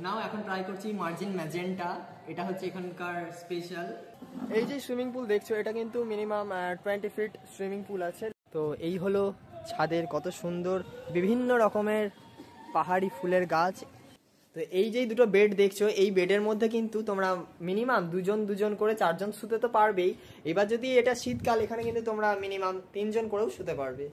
নাও এখন ট্রাই করছি margin magenta, এটা হচ্ছে এখানকার স্পেশাল। এই যে সুইমিং পুল দেখছো এটা কিন্তু মিনিমাম 20 ফিট সুইমিং পুল আছে। তো এই হলো ছাদের কত সুন্দর বিভিন্ন রকমের পাহাড়ি ফুলের গাছ। তো এই যে দুটো বেড দেখছো এই বেডের মধ্যে কিন্তু তোমরা মিনিমাম দুজন করে 4 জন শুতে তো পারবেই। এবার যদি এটা শীতকাল এখানে কিন্তু তোমরা মিনিমাম 3 জন করেও শুতে পারবে।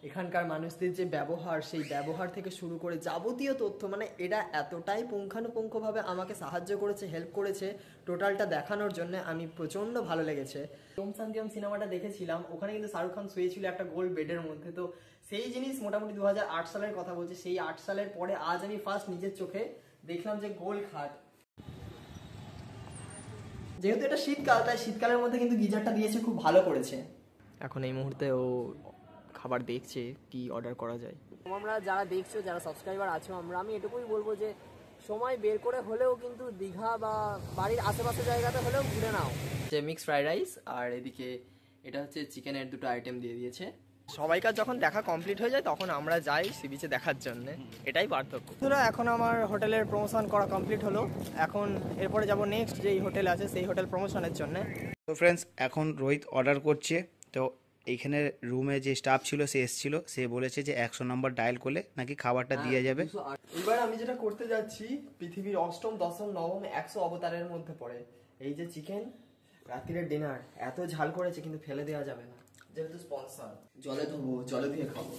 এখানকার মানুষদের যে ব্যবহার, সেই ব্যবহার থেকে শুরু করে যাবতীয় তথ্য, মানে এটা এতটাই পুঙ্খানুপুঙ্খভাবে আমাকে সাহায্য করেছে, হেল্প করেছে টোটালটা দেখানোর জন্য। আমি প্রচণ্ড ভালো লেগেছে। ওম শান্তি ওম সিনেমাটা দেখেছিলাম, ওখানে কিন্তু শাহরুখ খান শুয়েছিল একটা গোল বেডের মধ্যে। তো সেই জিনিস মোটামুটি 2008 সালের কথা বলছে। সেই 8 সালের পরে আজ আমি ফার্স্ট নিজের চোখে দেখলাম যে গোল খাট। যেহেতু এটা শীতকাল, তাই শীতকালের মধ্যে কিন্তু গিজারটা দিয়েছে, খুব ভালো করেছে। এখন এই মুহূর্তে ও খাবার দেখছে কি অর্ডার করা যায়। তোমরা যারা দেখছো, যারা সাবস্ক্রাইবার আছো, আমি এটুকুই বলবো যে সময় বের করে হলেও কিন্তু দীঘা বা বাড়ির আশেপাশে জায়গাতে হলেও ঘুরে নাও। যে মিক্স ফ্রাইড রাইস আর এদিকে এটা হচ্ছে চিকেনের দুটো আইটেম দিয়ে দিয়েছে। সবাইকার যখন দেখা কমপ্লিট হয়ে যায় তখন আমরা যাই সি বিচে দেখার জন্য, এটাই পার্থক্য। এখন আমার হোটেলের প্রমোশন করা কমপ্লিট হলো। এখন এরপরে যাব নেক্সট যেই হোটেল আছে সেই হোটেল প্রমোশনের জন্য। তো ফ্রেন্ডস, এখন রোহিত অর্ডার করছে। তো এইখানে রুমে যে স্টাফ ছিল সে এসেছিল, সে বলেছে যে 100 নম্বর ডায়াল করলে নাকি খাবারটা দিয়ে যাবে। এবার আমি যেটা করতে যাচ্ছি পৃথিবীর অষ্টম, দশম, নবম 100 অবতারের মধ্যে পড়ে। এই যে চিকেন রাত্রির ডিনার, এত ঝাল করেছে কিন্তু ফেলে দেওয়া যাবে না, যেহেতু স্পন্সর। জলে ধোবো, জলে ধুয়ে খাবো।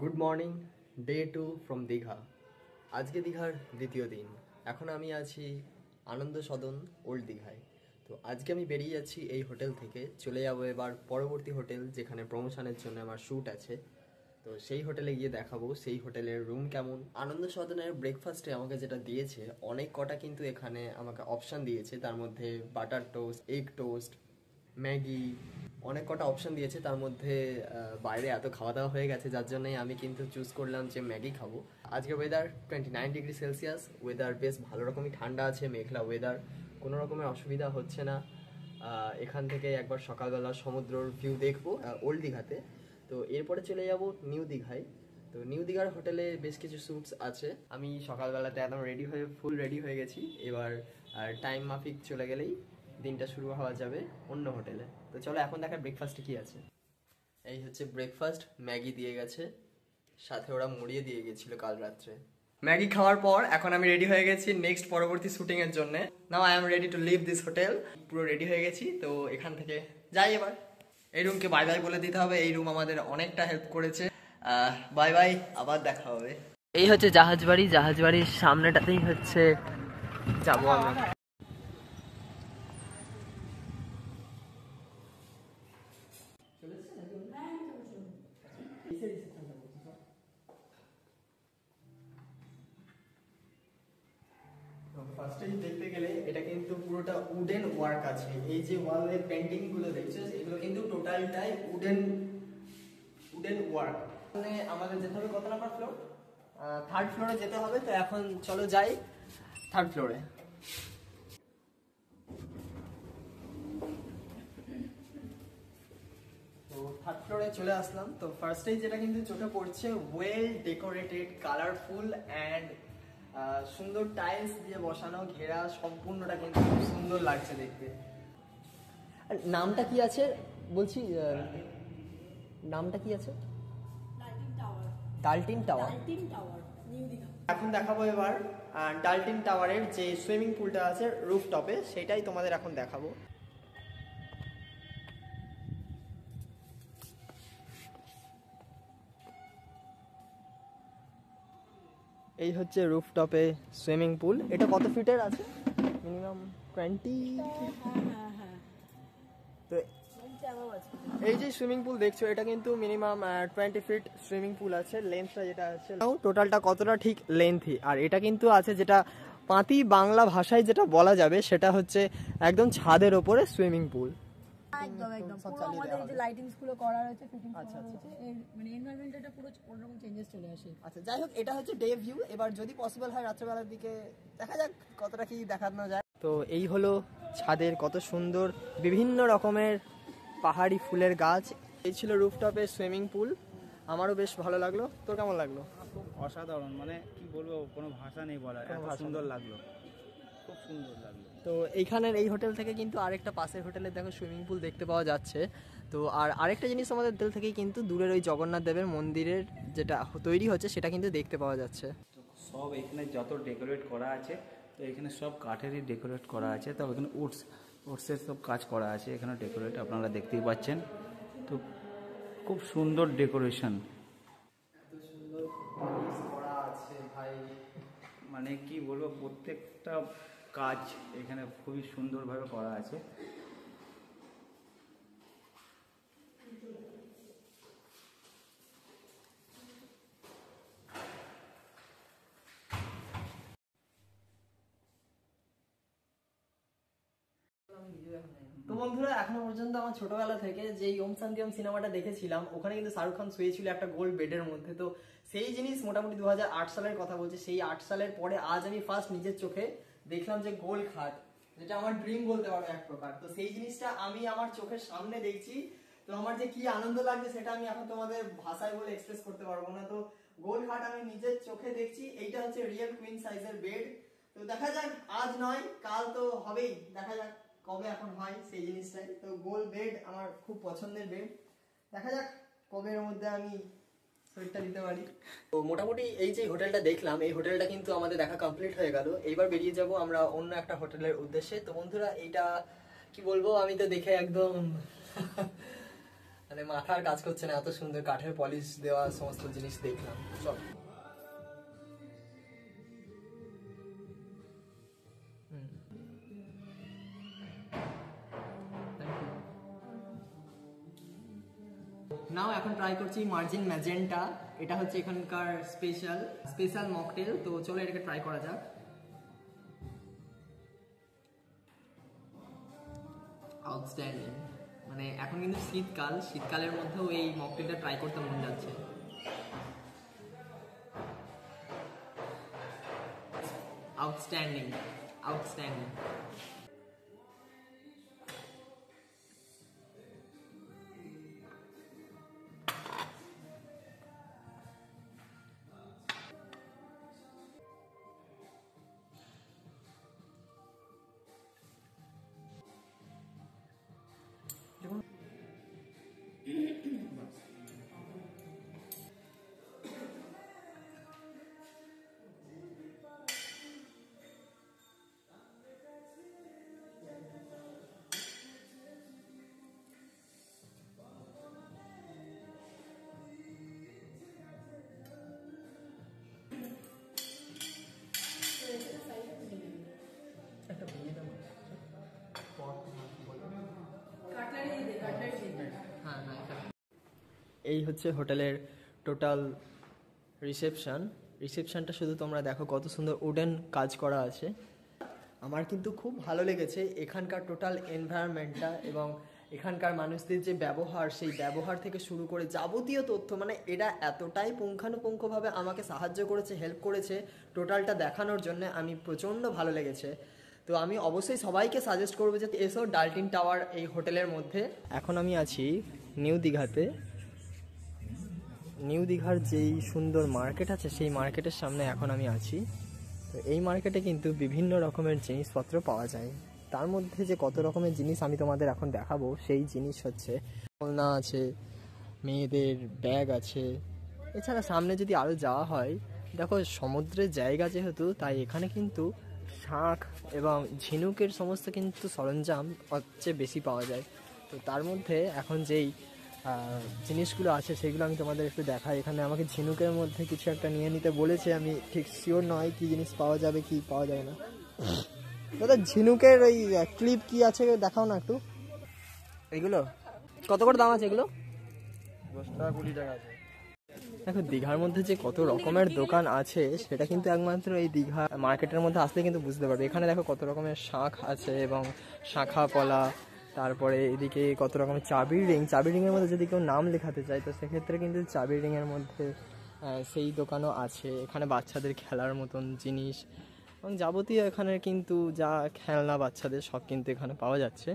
Good morning, day 2 from Digha. আজকে দীঘার দ্বিতীয় দিন। এখন আমি আছি আনন্দ সদন ওল্ড দীঘায়। তো আজকে আমি বেরিয়ে যাচ্ছি এই হোটেল থেকে, চলে যাবো এবার পরবর্তী হোটেল যেখানে প্রমোশনের জন্য আমার শ্যুট আছে। তো সেই হোটেলে গিয়ে দেখাবো সেই হোটেলের রুম কেমন। আনন্দ সদনের ব্রেকফাস্টে আমাকে যেটা দিয়েছে, অনেক কটা কিন্তু এখানে আমাকে অপশান দিয়েছে। তার মধ্যে butter toast, egg toast, Maggi, অনেক কটা অপশান দিয়েছে। তার মধ্যে বাইরে এত খাওয়া দাওয়া হয়ে গেছে, যার জন্যই আমি কিন্তু চুজ করলাম যে ম্যাগি খাবো। আজকে ওয়েদার 29 ডিগ্রি সেলসিয়াস, ওয়েদার বেশ ভালো রকমই ঠান্ডা আছে, মেঘলা ওয়েদার, কোনো রকমের অসুবিধা হচ্ছে না। এখান থেকে একবার সকালবেলা সমুদ্রের ভিউ দেখবো ওল্ড দীঘাতে। তো এরপরে চলে যাব নিউ দীঘায়। তো নিউ দীঘার হোটেলে বেশ কিছু শ্যুটস আছে। আমি সকালবেলাতে একদম ফুল রেডি হয়ে গেছি। এবার টাইম মাফিক চলে গেলেই দিনটা শুরু হওয়া যাবে অন্য হোটেলে। তো চলো এখন দেখা ব্রেকফাস্টে কি আছে। এই হচ্ছে ব্রেকফাস্ট, ম্যাগি দিয়ে গেছে, সাথে ওরা মুড়িয়ে দিয়ে গেছিল কাল রাত্রে। ম্যাগি খাওয়ার পর এখন আমি রেডি হয়ে গেছি নেক্সট পরবর্তী শুটিং এর জন্য। Now I am ready to leave this hotel. পুরো রেডি হয়ে গেছি, তো এখান থেকে যাই এবার। এই রুমকে বাই বাই বলে দিতে হবে, এই রুম আমাদের অনেকটা হেল্প করেছে। বাই বাই, আবার দেখা হবে। এই হচ্ছে জাহাজবাড়ি, জাহাজবাড়ির সামনেটাতেই হচ্ছে যাবো আমরা। ফার্স্টেই দেখতে গেলে এটা কিন্তু পুরোটা উডেন ওয়ার্ক আছে। এই যে ওয়ালের পেন্টিং গুলো দেখছো, এগুলো কিন্তু টোটালটাই উডেন ওয়ার্ক। মানে আমাদের যেতে হবে কত নাম্বার ফ্লোর? 3rd ফ্লোরে যেতে হবে। তো এখন চলো যাই 3rd ফ্লোরে। তো 3rd ফ্লোরে চলে আসলাম। তো ফার্স্টেই যেটা কিন্তু চোখে পড়ছে, ওয়েল ডেকোরেটেড, কালারফুল অ্যান্ড সুন্দর টাইলস দিয়ে বসানো, ঘেরা, সম্পূর্ণটা কিন্তু খুব সুন্দর লাগছে দেখতে। আর নামটা কি আছে বলছি, নামটা কি আছে? ডালটিন টাওয়ার। এখন দেখাবো এবার ডালটিন টাওয়ারের যে সুইমিং পুলটা আছে রুফটপে, সেটাই তোমাদের এখন দেখাবো। এই হচ্ছে রুফটপে সুইমিং পুল। এটা কত ফিটের আছে? মিনিমাম 20। তো এই যে সুইমিং পুল দেখছো এটা কিন্তু মিনিমাম 20 ফিট সুইমিং পুল আছে। লেন্থটা যেটা আছে, টোটালটা কতটা ঠিক লেন্থই। আর এটা কিন্তু আছে যেটা পাতি বাংলা ভাষায় যেটা বলা যাবে, সেটা হচ্ছে একদম ছাদের ওপরে সুইমিং পুল। একদম একদম সব পুরো চালিয়ে আমাদের দেওয়া এই যে হবে। লাইটিংস গুলো করা রয়েছে, ফিটিংস আচ্ছা, করা আচ্ছা। রয়েছে, এর মানে এনভায়রনমেন্টটা পুরো অন্যরকম চেঞ্জেস চলে আসে। আচ্ছা, যাই হোক, এটা হচ্ছে ডে ভিউ। এবার যদি পসিবল হয় রাত্রেবেলার দিকে দেখা যাক কতটা কি দেখানো যায়। তো এই হলো ছাদের কত সুন্দর বিভিন্ন রকমের পাহাড়ি ফুলের গাছ। এই ছিল রুফটপে সুইমিং পুল, আমারও বেশ ভালো লাগলো। তোর কেমন লাগলো? খুব অসাধারণ, মানে কি বলবো, কোনো ভাষা নেই বলার, কোনো এত ভাষা সুন্দর নেই। লাগলো, খুব সুন্দর লাগলো। তো এইখানের এই হোটেল থেকে কিন্তু আরেকটা পাশের হোটেলে দেখো সুইমিং পুল দেখতে পাওয়া যাচ্ছে। তো আর আরেকটা জিনিস আমাদের হোটেল থেকেই কিন্তু দূরের ওই জগন্নাথ দেবের মন্দিরের যেটা তৈরি হচ্ছে সেটা কিন্তু দেখতে পাওয়া যাচ্ছে। তো সব এখানে যত ডেকোরেট করা আছে, তো এখানে সব কাঠেরই ডেকোরেট করা আছে। তো এখানে উডসের সব কাজ করা আছে এখানে ডেকোরেট, আপনারা দেখতেই পাচ্ছেন। তো খুব সুন্দর ডেকোরেশন, এত সুন্দর করা আছে ভাই, মানে কি বলবো, প্রত্যেকটা কাজ এখানে খুবই সুন্দরভাবে করা আছে। তো বন্ধুরা, এখনো পর্যন্ত আমার ছোটবেলা থেকে যেই ওম শান্তি ওম সিনেমাটা দেখেছিলাম, ওখানে কিন্তু শাহরুখ খান শুয়েছিল একটা গোল বেডের মধ্যে। তো সেই জিনিস মোটামুটি 2008 সালের কথা বলছে। সেই 8 সালের পরে আজ আমি ফার্স্ট নিজের চোখে দেখলাম যে গোল খাট, যেটা আমার ড্রিম বলতে পারবো এক প্রকার। তো সেই জিনিসটা আমি আমার চোখের সামনে দেখছি, তো আমার যে কি আনন্দ লাগছে সেটা আমি এখন তোমাদের ভাষায় বলে এক্সপ্রেস করতে পারবো না। তো গোল খাট আমি নিজের চোখে দেখছি, এইটা হচ্ছে রিয়েল কুইন সাইজের বেড। তো দেখা যাক, আজ নয় কাল তো হবেই, দেখা যাক কবে এখন হয় সেই জিনিসটাই। তো গোল বেড আমার খুব পছন্দের বেড, দেখা যাক কবে এর মধ্যে আমি শরীরটা দিতে পারি। তো মোটামুটি এই যে হোটেলটা দেখলাম, এই হোটেলটা কিন্তু আমাদের দেখা কমপ্লিট হয়ে গেল। এইবার বেরিয়ে যাব আমরা অন্য একটা হোটেলের উদ্দেশ্যে। তো বন্ধুরা, এইটা কি বলবো, আমি তো দেখে একদম মানে মাথার কাজ করছে না, এত সুন্দর কাঠের পলিশ দেওয়া সমস্ত জিনিস দেখলাম। চল। নাও এখন ট্রাই করছি মার্জিন ম্যাজেন্টা, এটা হচ্ছে এখানকার স্পেশাল মকটেল। তো চলো এটাকে ট্রাই করা যাক। আউটস্ট্যান্ডিং, মানে এখন কিন্তু শীতকালের মধ্যেও এই মকটেলটা ট্রাই করতে মন যাচ্ছে। আউটস্ট্যান্ডিং। একটা ভেঙে দাও। হ্যাঁ, এই হচ্ছে হোটেলের টোটাল রিসেপশনটা শুধু তোমরা দেখো কত সুন্দর উডেন কাজ করা আছে। আমার কিন্তু খুব ভালো লেগেছে এখানকার টোটাল এনভায়রনমেন্টটা, এবং এখানকার মানুষদের যে ব্যবহার, সেই ব্যবহার থেকে শুরু করে যাবতীয় তথ্য, মানে এরা এতটাই পুঙ্খানুপুঙ্খভাবে আমাকে সাহায্য করেছে, হেল্প করেছে টোটালটা দেখানোর জন্য। আমি প্রচণ্ড ভালো লেগেছে। তো আমি অবশ্যই সবাইকে সাজেস্ট করবো যে এসো ডালটিন টাওয়ার এই হোটেলের মধ্যে। এখন আমি আছি নিউ দীঘাতে। নিউ দীঘার যেই সুন্দর মার্কেট আছে, সেই মার্কেটের সামনে এখন আমি আছি। তো এই মার্কেটে কিন্তু বিভিন্ন রকমের জিনিসপত্র পাওয়া যায়। তার মধ্যে যে কত রকমের জিনিস আমি তোমাদের এখন দেখাবো, সেই জিনিস হচ্ছে ওড়না আছে, মেয়েদের ব্যাগ আছে। এছাড়া সামনে যদি আরও যাওয়া হয়, দেখো সমুদ্রের জায়গা যেহেতু, তাই এখানে কিন্তু শাঁখ এবং ঝিনুকের সমস্ত কিন্তু সরঞ্জাম সবচেয়ে বেশি পাওয়া যায়। তো তার মধ্যে এখন যেই জিনিসগুলো আছে সেগুলো আমি তোমাদের একটু দেখাই। এখানে আমাকে ঝিনুকের মধ্যে কিছু একটা নিয়ে নিতে বলেছে, আমি ঠিক শিওর নয় কি জিনিস পাওয়া যাবে কি পাওয়া যাবে না। দাদা, ঝিনুকের ওই ক্লিপ কি আছে দেখাও না একটু। এগুলো কত করে দাম আছে? এগুলো 10 টাকা 20 টাকা আছে। দেখো দীঘার মধ্যে যে কত রকমের দোকান আছে, সেটা কিন্তু একমাত্র এই দীঘা মার্কেটের মধ্যে আসলে কিন্তু বুঝতে পারবে। এখানে দেখো কত রকমের শাঁখ আছে এবং শাঁখা পলা, তারপরে এদিকে কত রকমের চাবির রিংয়ের মধ্যে যদি কেউ নাম লেখাতে চায় তো সেক্ষেত্রে কিন্তু চাবির রিংয়ের মধ্যে সেই দোকানও আছে। এখানে বাচ্চাদের খেলার মতন জিনিস এবং যাবতীয় এখানে কিন্তু যা খেলনা বাচ্চাদের সব কিন্তু এখানে পাওয়া যাচ্ছে।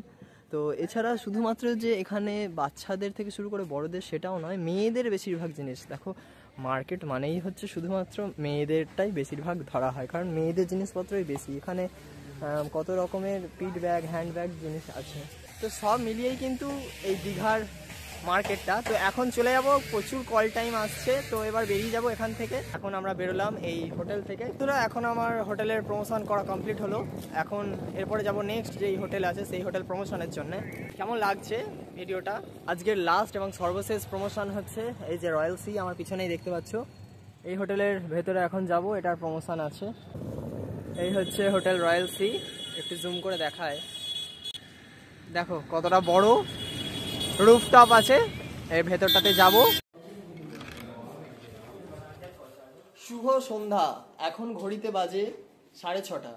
তো এছাড়া শুধুমাত্র যে এখানে বাচ্চাদের থেকে শুরু করে বড়দের সেটাও নয়, মেয়েদের বেশিরভাগ জিনিস দেখো, মার্কেট মানেই হচ্ছে শুধুমাত্র মেয়েদেরটাই বেশিরভাগ ধরা হয়, কারণ মেয়েদের জিনিসপত্রই বেশি এখানে। কত রকমের পিট ব্যাগ, হ্যান্ড ব্যাগ জিনিস আছে। তো সব মিলিয়েই কিন্তু এই দীঘার মার্কেটটা। তো এখন চলে যাব, প্রচুর কল টাইম আসছে, তো এবার বেরিয়ে যাব এখান থেকে। এখন আমরা বেরোলাম এই হোটেল থেকে। তো এখন আমার হোটেলের প্রমোশন করা কমপ্লিট হলো। এখন এরপরে যাব নেক্সট যেই হোটেল আছে সেই হোটেল প্রমোশনের জন্য। কেমন লাগছে ভিডিওটা? আজকের লাস্ট এবং সর্বশেষ প্রমোশন হচ্ছে এই যে রয়্যাল সি, আমার পিছনেই দেখতে পাচ্ছ। এই হোটেলের ভেতরে এখন যাব, এটার প্রমোশন আছে। এই হচ্ছে হোটেল রয়্যাল সি, একটু জুম করে দেখায়, দেখো কতটা বড় রুফটপ আছে। এর ভেতরটাতে যাব। শুভ সন্ধ্যা, এখন ঘড়িতে বাজে 6:30।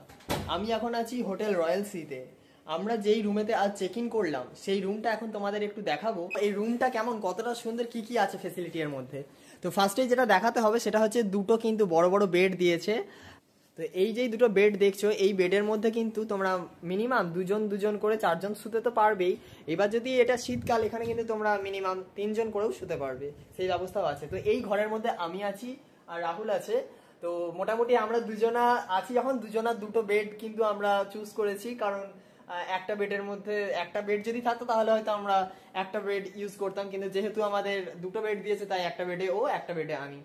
আমি এখন আছি হোটেল রয়্যাল সিতে। আমরা যেই রুমেতে আজ চেক ইন করলাম সেই রুমটা এখন তোমাদের একটু দেখাবো। এই রুমটা কেমন, কতটা সুন্দর, কি কি আছে ফেসিলিটি এর মধ্যে। তো ফার্স্টেই যেটা দেখাতে হবে সেটা হচ্ছে দুটো কিন্তু বড় বড় বেড দিয়েছে। তো এই যেই দুটো বেড দেখছো, এই বেডের মধ্যে কিন্তু তোমরা মিনিমাম দুজন করে 4জন শুতে তো পারবেই। এবার যদি এটা শীতকাল, এখানে কিন্তু তোমরা মিনিমাম 3জন করেও শুতে পারবে, সেই ব্যবস্থাও আছে। তো এই ঘরের মধ্যে আমি আছি আর রাহুল আছে। তো মোটামুটি আমরা দুজনা আছি। এখন দুজনা দুটো বেড কিন্তু আমরা চুজ করেছি, কারণ একটা বেডের মধ্যে একটা বেড যদি থাকতো তাহলে হয়তো আমরা একটা বেড ইউজ করতাম, কিন্তু যেহেতু আমাদের দুটো বেড দিয়েছে তাই একটা বেডে ও, একটা বেডে আমি।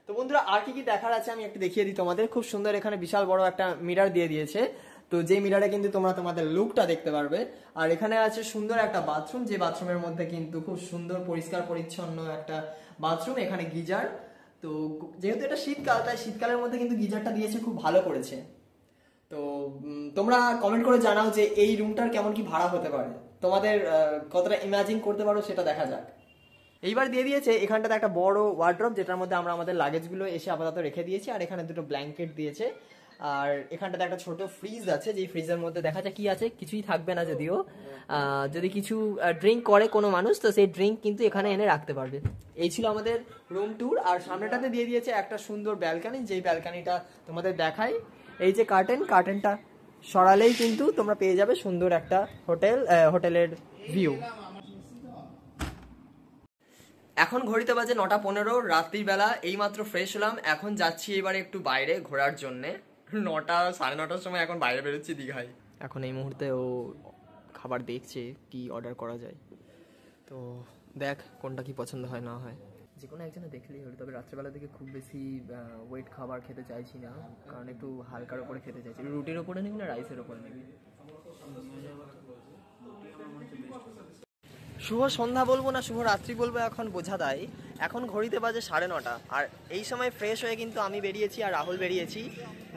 তো বন্ধুরা আর কি কি দেখার আছে আমি একটু দেখিয়ে দিই তোমাদের। খুব সুন্দর এখানে বিশাল বড় একটা মিরর দিয়ে দিয়েছে। তো যে মিররে কিন্তু তোমরা তোমাদের লুকটা দেখতে পারবে। আর এখানে আছে সুন্দর একটা বাথরুম, যে বাথরুমের মধ্যে কিন্তু খুব সুন্দর পরিষ্কার পরিচ্ছন্ন একটা বাথরুম। এখানে গিজার। তো যেহেতু এটা শীতকাল, তাই শীতকালের মধ্যে কিন্তু গিজারটা দিয়েছে, খুব ভালো করেছে। তো তোমরা কমেন্ট করে জানাও যে এই রুমটার কেমন কি ভাড়া হতে পারে, তোমাদের কতটা ইমাজিন করতে পারো সেটা দেখা যাক। এইবার দিয়ে দিয়েছে এখানটাতে একটা বড় ওয়ার্ড্রপ, যেটার মধ্যে আমরা আমাদের লাগেজগুলো এসে আপাতত রেখে দিয়েছি। আর এখানে দুটো ব্ল্যাঙ্কেট দিয়েছে। আর এখানটাতে একটা ছোট ফ্রিজ আছে, যেই ফ্রিজের মধ্যে দেখা যায় কি আছে, কিছুই থাকবে না যদিও। যদি কিছু ড্রিঙ্ক করে কোনো মানুষ, তো সেই ড্রিঙ্ক কিন্তু এখানে এনে রাখতে পারবে। এই ছিল আমাদের রুম ট্যুর। আর সামনেটাতে দিয়ে দিয়েছে একটা সুন্দর ব্যালকানি, যেই ব্যালকানিটা তোমাদের দেখাই। এই যে কার্টেনটা সরালেই কিন্তু তোমরা পেয়ে যাবে সুন্দর একটা হোটেলের ভিউ। এখন ঘড়িতে বাজে 9:15, রাত্রিবেলা। এইমাত্র ফ্রেশ হলাম, এখন যাচ্ছি এবারে একটু বাইরে ঘোরার জন্যে। 9:30 সময় এখন বাইরে বেরোচ্ছি দীঘায়। এখন এই মুহূর্তে ও খাবার দেখছে কি অর্ডার করা যায়। তো দেখ কোনটা কি পছন্দ হয় না হয়, যে কোনো একজনে দেখলেই হলো। তবে রাত্রেবেলা থেকে খুব বেশি ওয়েট খাবার খেতে চাইছি না, কারণ একটু হালকার ওপরে খেতে চাইছি। রুটির ওপরে নিবি না রাইসের ওপরে নিবি? শুভ সন্ধ্যা বলবো না শুভ রাত্রি বলবো এখন বোঝা দেয়। এখন ঘড়িতে বাজে 9:30। আর এই সময় ফ্রেশ হয়ে কিন্তু আমি বেরিয়েছি আর রাহুল বেরিয়েছি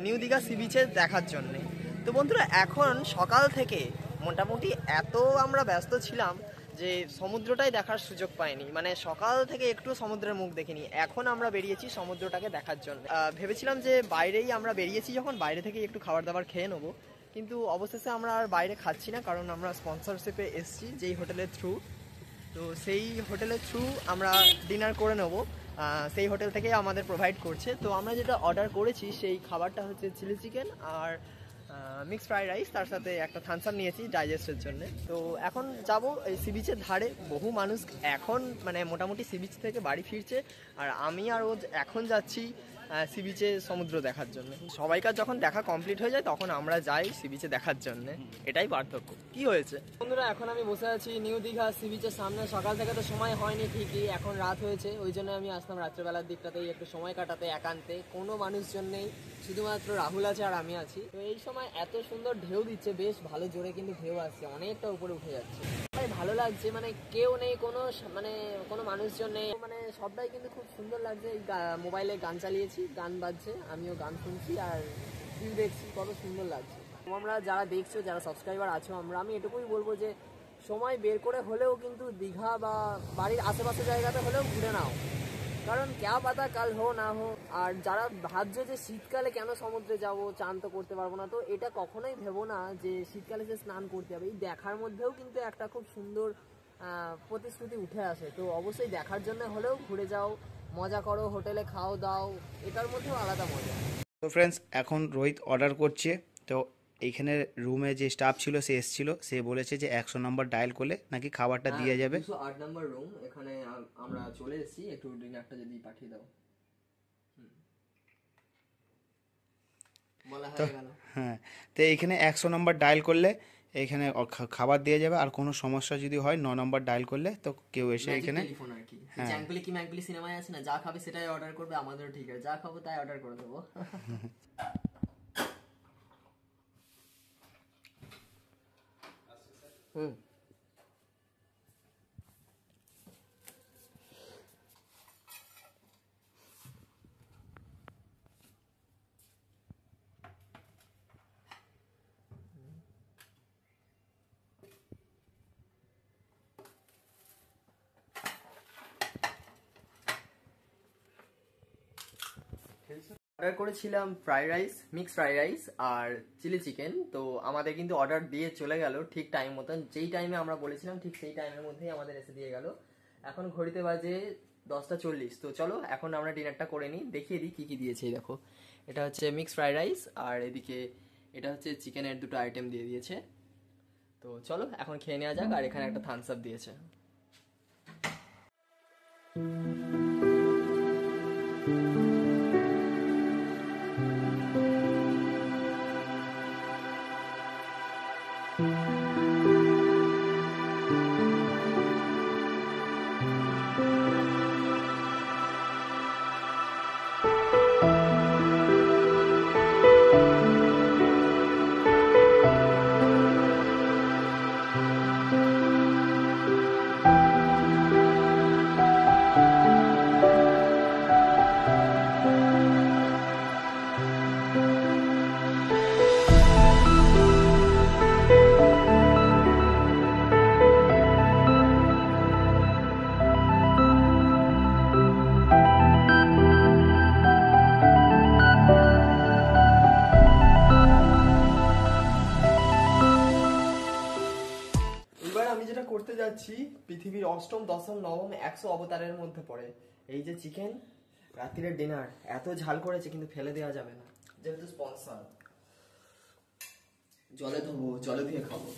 নিউ দীঘা সি বিচে দেখার জন্যে। তো বন্ধুরা এখন সকাল থেকে মোটামুটি এত আমরা ব্যস্ত ছিলাম যে সমুদ্রটাই দেখার সুযোগ পাইনি। মানে সকাল থেকে একটু সমুদ্রের মুখ দেখিনি। এখন আমরা বেরিয়েছি সমুদ্রটাকে দেখার জন্য। ভেবেছিলাম যে বাইরেই আমরা বেরিয়েছি, যখন বাইরে থেকে একটু খাবার দাবার খেয়ে নেবো, কিন্তু অবশেষে আমরা আর বাইরে খাচ্ছি না, কারণ আমরা স্পন্সরশিপে এসেছি যেই হোটেলের থ্রু। তো সেই হোটেলের থ্রু আমরা ডিনার করে নেব, সেই হোটেল থেকেই আমাদের প্রোভাইড করছে। তো আমরা যেটা অর্ডার করেছি সেই খাবারটা হচ্ছে চিলি চিকেন আর মিক্স ফ্রাইড রাইস, তার সাথে একটা থামস আপ নিয়েছি ডাইজেস্টের জন্য। তো এখন যাব এই সি বিচের ধারে। বহু মানুষ এখন মানে মোটামুটি সি বিচ থেকে বাড়ি ফিরছে, আর আমি আর ও এখন যাচ্ছি সি বিচে সমুদ্র দেখার জন্য। সবাইকার যখন দেখা কমপ্লিট হয়ে যায় তখন আমরা যাই সি বিচে দেখার জন্য, এটাই পার্থক্য। কি হয়েছে বন্ধুরা, এখন আমি বসে আছি নিউ দীঘা সি বিচের সামনে। সকাল থেকে তো সময় হয়নি ঠিকই, এখন রাত হয়েছে, ওই জন্য আমি আসলাম রাত্রেবেলার দিকটাতেই একটু সময় কাটাতে একান্তে। কোনো মানুষজন নেই, শুধুমাত্র রাহুল আছে আর আমি আছি। তো এই সময় এত সুন্দর ঢেউ দিচ্ছে, বেশ ভালো জোরে কিন্তু ঢেউ আসছে, অনেকটা উপরে উঠে যাচ্ছে, ভালো লাগছে। মানে কেউ নেই, কোনো মানুষজন নেই, মানে সবটাই কিন্তু খুব সুন্দর লাগছে। মোবাইলে গান চালিয়েছি, গান বাজছে, আমিও গান শুনছি আর ভিউ দেখছি, কত সুন্দর লাগছে। তোমরা যারা দেখছো, যারা সাবস্ক্রাইবার আছো, আমি এটুকুই বলবো যে সময় বের করে হলেও কিন্তু দীঘা বা বাড়ির আশেপাশে জায়গাতে হলেও ঘুরে নাও, কারণ ক্যা পাতা কাল হো না হো। আর যারা ভাবছো যে শীতকালে কেন সমুদ্রে যাব, চান তো করতে পারবো না, তো এটা কখনোই ভেবো না যে শীতকালে যে স্নান করতে হবে। এই দেখার মধ্যেও কিন্তু একটা খুব সুন্দর প্রতিশ্রুতি উঠে আসে। তো অবশ্যই দেখার জন্য হলেও ঘুরে যাও, মজা করো, হোটেলে খাও দাও, এটার মধ্যেও আলাদা মজা। তো ফ্রেন্ডস, এখন রোহিত অর্ডার করছে। তো এইখানে রুমে যে স্টাফ ছিল সে এসেছিল, সে বলেছে যে 100 নম্বর ডায়াল করলে নাকি খাবারটা দিয়ে যাবে। 208 নম্বর রুম, এখানে আমরা চলে এসেছি। একটু ডিনারটা যদি পাঠিয়ে দাও। বলা হয়ে গেল। হ্যাঁ, তো এইখানে 100 নম্বর ডায়াল করলে এখানে খাবার দিয়ে যাবে। আর কোনো সমস্যা যদি হয় 9 নম্বর ডায়াল করলে তো কেউ এসে এখানে টেলিফোন আর কি। জ্যাঙ্কুলি কি ম্যাঙ্কুলি সিনেমায় আছে না, যা খাবে সেটাই অর্ডার করবে, আমাদেরও ঠিক আছে, যা খাবো তাই অর্ডার করে দেবো। হুম। অর্ডার করেছিলাম fried rice, mix fried rice আর চিলি চিকেন। তো আমাদের কিন্তু অর্ডার দিয়ে চলে গেল ঠিক টাইম মতন, যেই টাইমে আমরা বলেছিলাম ঠিক সেই টাইমের মধ্যেই আমাদের এসে দিয়ে গেল। এখন ঘড়িতে বাজে 10টা 40। তো চলো এখন আমরা ডিনারটা করে নিই, দেখিয়ে দিই কী কী দিয়েছে। এই দেখো, এটা হচ্ছে মিক্স ফ্রাইড রাইস আর এদিকে এটা হচ্ছে চিকেনের 2টো আইটেম দিয়ে দিয়েছে। তো চলো এখন খেয়ে নেওয়া যাক। আর এখানে একটা থামস আপ দিয়েছে। আমি যেটা করতে যাচ্ছি পৃথিবীর অষ্টম, দশম, নবম 100 অবতারের মধ্যে পড়ে। এই যে চিকেন, রাত্রির ডিনার এত ঝাল করেছে কিন্তু ফেলে দেওয়া যাবে না, যেহেতু স্পন্সর। জলে ধোবো, জলে ধুয়ে খাবো।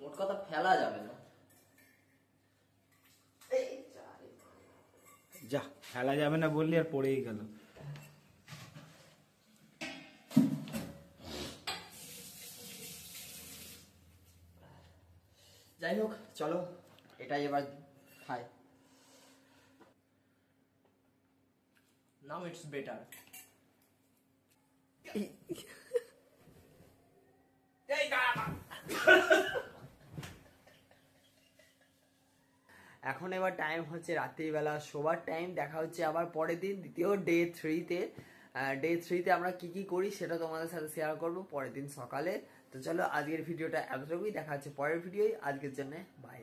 মোট কথা ফেলা যাবে না। যা, ফেলা যাবে না বললি আর পড়েই গেল। যাই হোক, চলো এটাই এবার খাই। Now it's better. এখন এবার টাইম হচ্ছে রাত্রিবেলা শোবার টাইম। দেখা হচ্ছে আবার পরের দিন, দ্বিতীয় ডে 3-তে। ডে 3-তে আমরা কি কি করি সেটা তোমাদের সাথে শেয়ার করবো পরের দিন সকালে। তো চলো আজকের ভিডিওটা এতটুকুই, দেখা হচ্ছে পরের ভিডিওয়। আজকের জন্য বাই।